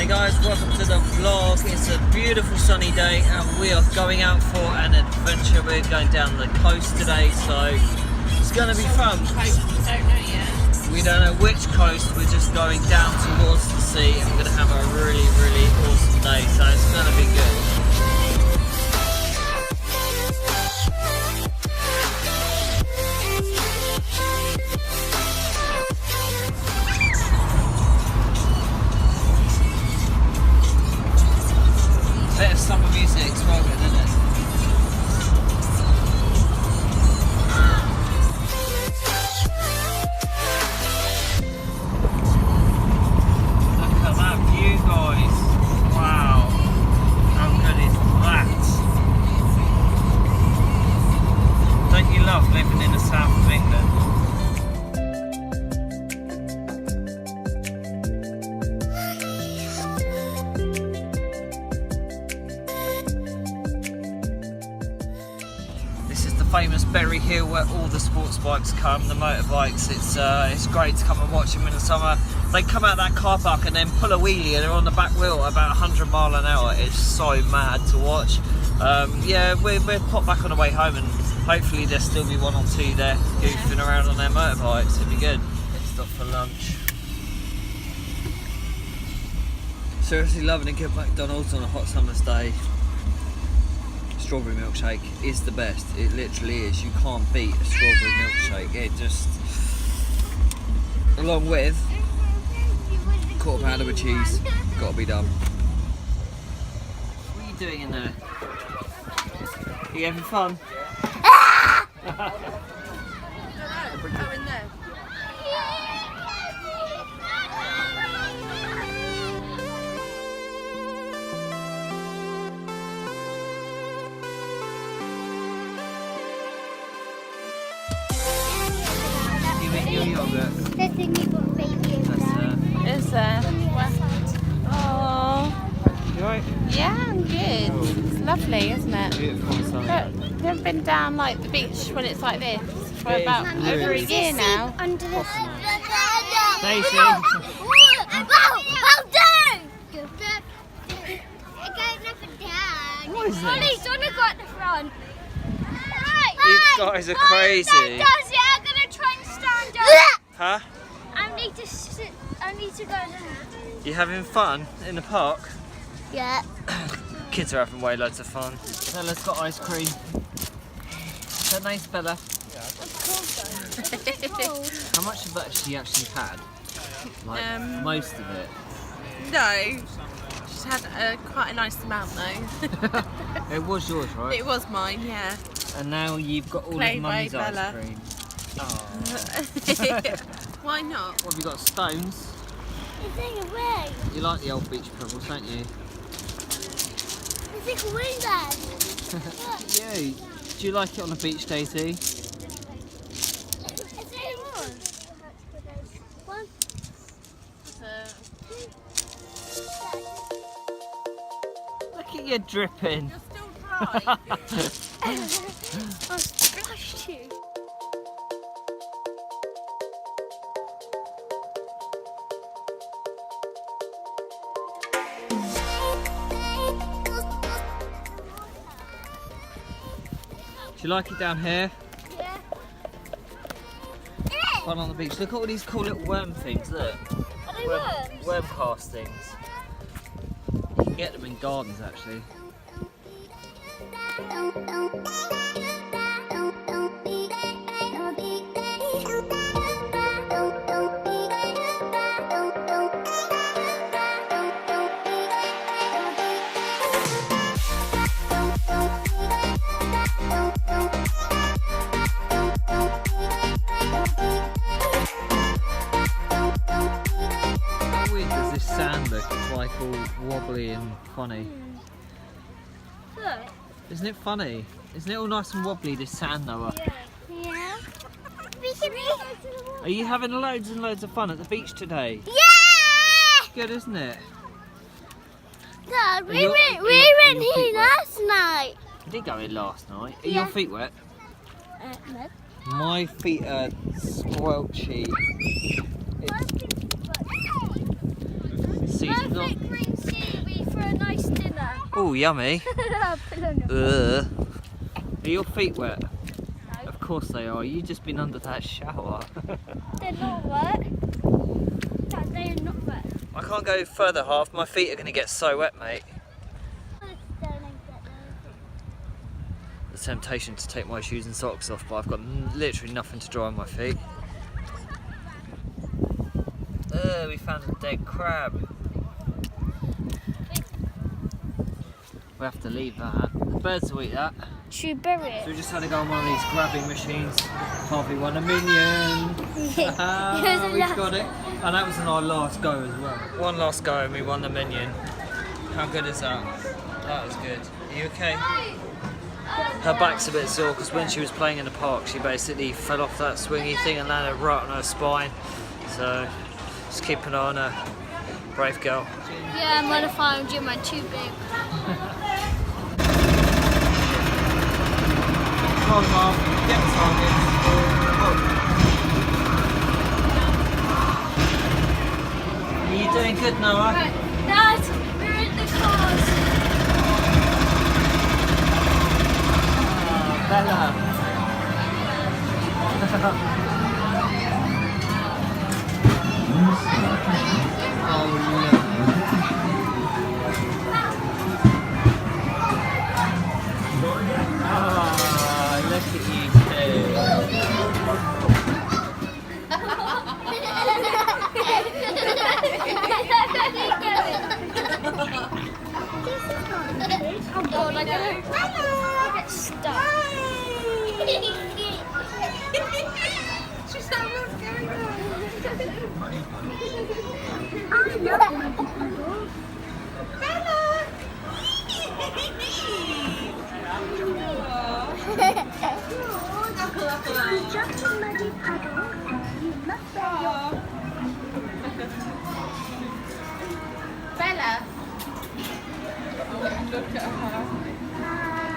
Hey guys, welcome to the vlog. It's a beautiful sunny day and we are going out for an adventure. We're going down the coast today, so it's going to be fun. Coast, we don't know yet. We don't know which coast, we're just going down towards the sea and we're going to have a really awesome day, so it's going to be good. Bit of summer music as well, isn't it? Look at that view, guys. Wow. How good is that? Don't you love living in the south of England? Famous Berry Hill where all the sports bikes come, the motorbikes. It's great to come and watch them in the summer. They come out that car park and then pull a wheelie and they're on the back wheel at about 100 miles an hour. It's so mad to watch. Yeah, we'll pop back on the way home and hopefully there'll still be one or two there goofing around on their motorbikes. It'll be good. Let's stop for lunch. Seriously loving a good McDonald's on a hot summer's day. Strawberry milkshake is the best. It literally is. You can't beat a strawberry milkshake. It just, along with quarter pounder with cheese, got to be done. What are you doing in there? Are you having fun? Go in there. Your yogurt. There's a newborn baby in there. Is there? Oh. You alright? Yeah, I'm good. Oh. It's lovely, isn't it? Beautiful and sunny. But we haven't been down like the beach when it's like this for It is about really over a good. year now. Under the Daisy. Well done! What is Ollie, this? Donna got the front. You guys are crazy. Does it? I'm gonna try and stand up. Huh? I need to sit. I need to go there. You having fun in the park? Yeah. Kids are having way loads of fun. Bella's got ice cream. Is that nice, Bella? How much of that has she actually had? Like, most of it. No. She's had quite a nice amount though. It was yours, right? It was mine, yeah. And now you've got all Play of Mummy's by ice Bella. cream. Oh. Why not? What have you got? Stones? It's like a ring. You like the old beach pebbles, don't you? It's like a ring then. Yeah. Do you like it on the beach, Daisy? It's like one. Look at you dripping. You're still dry. I splashed you. Do you like it down here? Yeah. Fun on the beach. Look at all these cool little worm things, look. Are they worms? Worm castings. You can get them in gardens actually. How weird does this sand look? It's like all wobbly and funny. Look. Isn't it funny? Isn't it all nice and wobbly, this sand, Noah? Yeah. We can Are you having loads and loads of fun at the beach today? Yeah! Good, isn't it? Dad, Are we your- went, are we your- are went your here feet wet? last night. You did go in last night. Are Yeah. your feet wet? No. My feet are squelchy. It's seasonal. Perfect green Oh, yummy. Ugh. Are your feet wet? No. Of course they are. You've just been under that shower. They're not wet. No, they're not wet. I can't go further half. My feet are going to get so wet, mate. The temptation to take my shoes and socks off, but I've got literally nothing to dry on my feet. We found a dead crab. We have to leave that. The birds will eat that. Should we bury So we it? just had to go on one of these grabbing machines. Harvey won a minion. We've got it. And that was in our last go as well. One last go and we won the minion. How good is that? That was good. Are you okay? Her back's a bit sore because when she was playing in the park she basically fell off that swingy thing and landed right on her spine. So just keep an eye on her. Brave girl. Yeah, I'm gonna find Jim. I'm too big. Come on, Mom. Get the targets. Are you doing good, Noah? Dad, we're in the cars. Bella. Oh, look. Ah, look at you Oh God, I get stuck. She's not going Bella. Oh, look at her.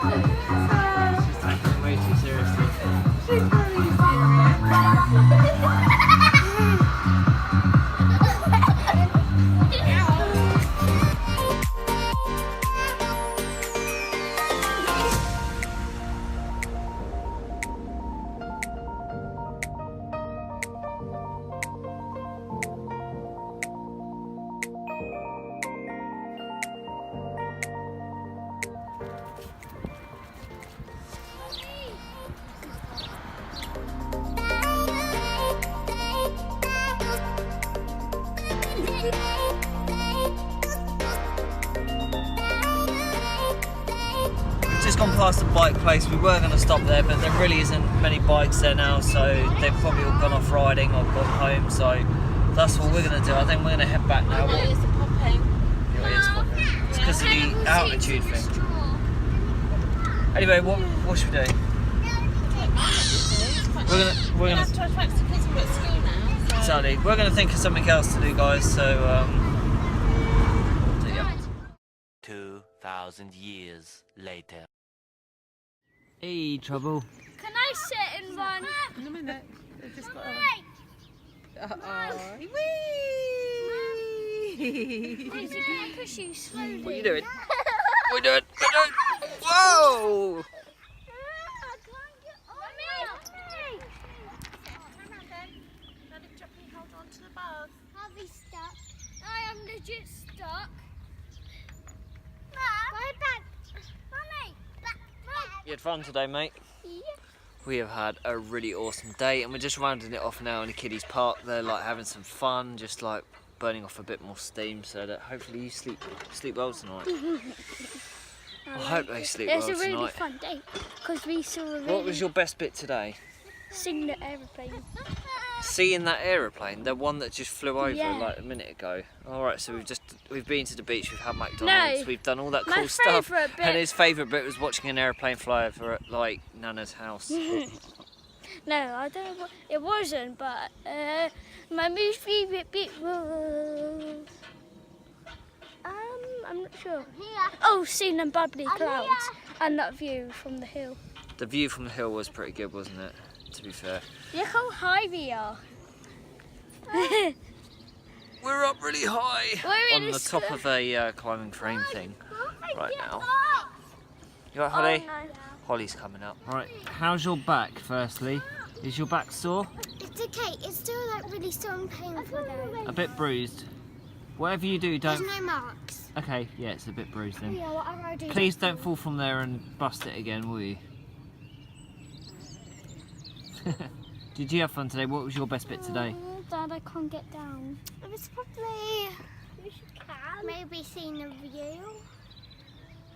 She's taking it way too seriously. Just gone past the bike place. We were going to stop there, but there really isn't many bikes there now, so they've probably all gone off riding or gone home. So that's what we're going to do. I think we're going to head back now. It is the popping. Yeah, it is popping. It's because of the altitude thing. Anyway, what should we do? We're gonna have to attract the kids at school now. So. Exactly. We're going to think of something else to do, guys. So yeah. 2,000 years later. Hey, trouble. Can I sit in one? In a minute. They've just got a... Wee! Wait, can I push you slowly? What are you doing? What are you doing? Whoa! I'll be stuck. I am legit stuck. Bye back. Mommy, back. You had fun today, mate? Yeah. We have had a really awesome day and we're just rounding it off now in the kiddies park. They're like having some fun, just like burning off a bit more steam so that hopefully you sleep well tonight. I hope they sleep well It was a really tonight. fun day because we saw a really What was your best bit today? seeing the aeroplane. Seeing that aeroplane, the one that just flew over Yeah. like a minute ago. Alright, so we've been to the beach, we've had McDonald's, No. we've done all that My cool stuff. favourite bit- And his favourite bit was watching an aeroplane fly over at like Nana's house. No, I don't know what it wasn't, but my most favourite bit was I'm not sure. Oh, seeing them bubbly clouds and that view from the hill. The view from the hill was pretty good, wasn't it? To be fair. Look how high we are. We're up really high We're on in the top of a climbing frame thing right now. Oh, You right, Holly? no. Holly's coming up. Right, how's your back, firstly? Is your back sore? It's okay. It's still like really sore and painful though. A bit bruised? Whatever you do, don't... There's no marks. Okay, yeah, it's a bit bruised then. Yeah, whatever I do. Please don't fall from there and bust it again, will you? Did you have fun today? What was your best bit today? Dad, I can't get down. It was probably maybe seeing the view.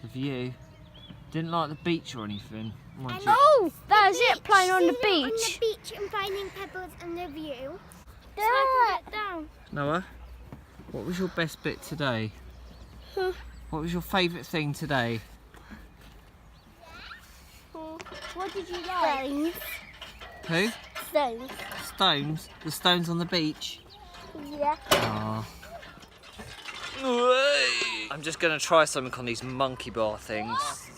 The view? Didn't like the beach or anything? Mind you. Oh, that is it, playing on the beach. On the beach and finding pebbles and the view. So I can get down. Noah, what was your best bit today? What was your favourite thing today? What did you like? Stones. Who? Stones. Stones? The stones on the beach? Yeah. Aww. I'm just going to try something on these monkey bar things.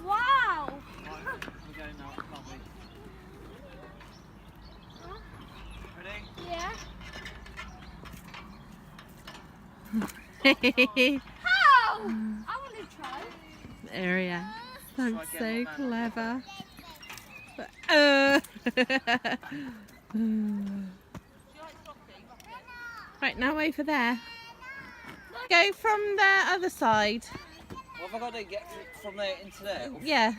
Wow. Yeah. How? I want to try. Area. I'm so clever. Right, now over there. Go from the other side. What have I got to get from there into there? Yeah.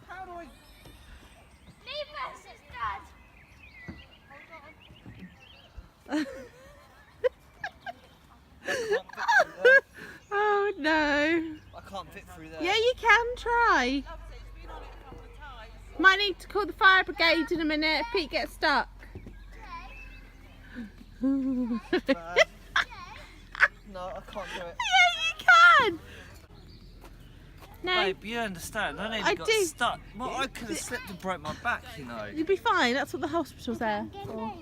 How do I... Leave us, it's Dad. Oh no. I can't fit through there. Yeah, you can try. Might need to call the fire brigade in a minute if Pete gets stuck. No, I can't do it. Yeah, you can. No, Babe, you understand, I nearly I got do. stuck. Well, I could have slipped and broke my back, you know. you'll be fine. That's what the hospital's there for.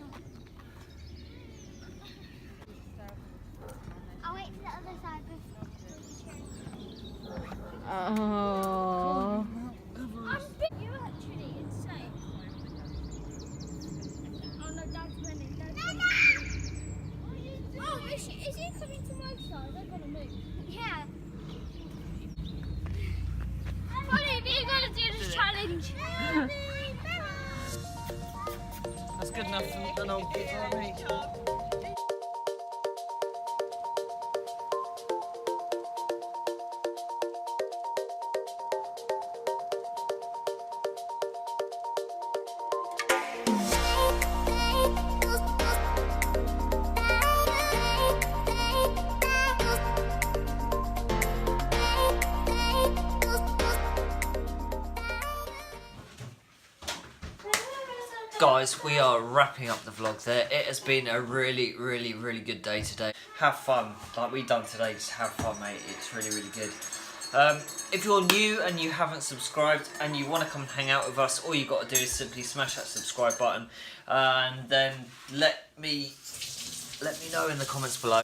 I'll wait for the other side before Oh. you actually insane. Oh no, Dad's running. Dad's running. Oh, is he coming to my side? They're gonna move. Yeah. Honey, we're gonna do this challenge. That's good enough for an old kid like me. Guys, we are wrapping up the vlog there. It has been a really good day today. Have fun, like we done today, just have fun, mate. It's really good. If you're new and you haven't subscribed and you want to come and hang out with us, all you got to do is simply smash that subscribe button and then let me know in the comments below.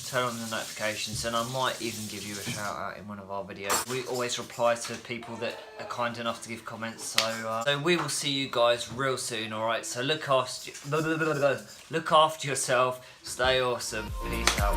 Turn on the notifications and I might even give you a shout out in one of our videos. We always reply to people that are kind enough to give comments, so we will see you guys real soon, alright? So look after yourself, stay awesome, peace out.